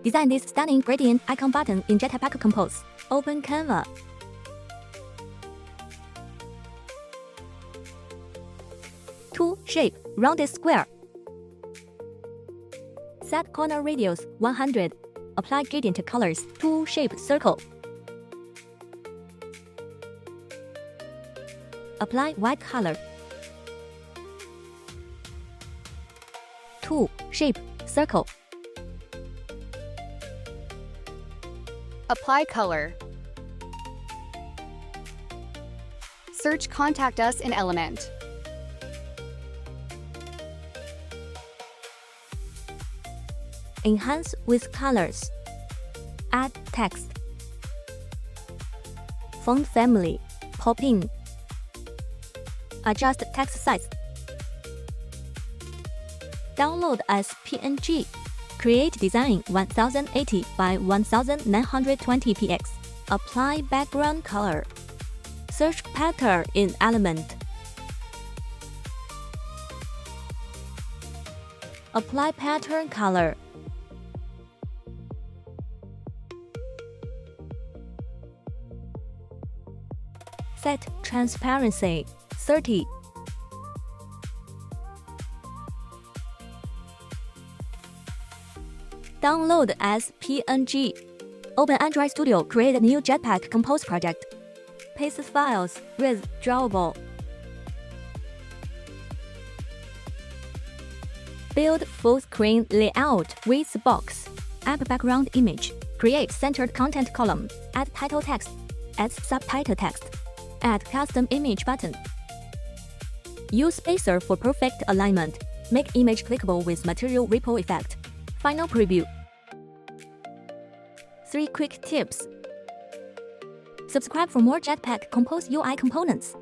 Design this stunning gradient icon button in Jetpack Compose. Open Canva. Tool shape, rounded square. Set corner radius 100. Apply gradient colors. Tool shape circle. Apply white color. Tool shape circle. Apply color. Search Contact Us in Element. Enhance with colors. Add text. Font family. Pop-in. Adjust text size. Download as PNG. Create design 1080 by 1920 px. Apply background color. Search pattern in Element. Apply pattern color. Set transparency 30. Download as PNG. Open Android Studio. Create a new Jetpack Compose project. Paste files with Reusable. Build full screen layout with box. Add background image. Create centered content column. Add title text. Add subtitle text. Add custom image button. Use spacer for perfect alignment. Make image clickable with material ripple effect. Final preview. 3 quick tips. Subscribe for more Jetpack Compose UI components.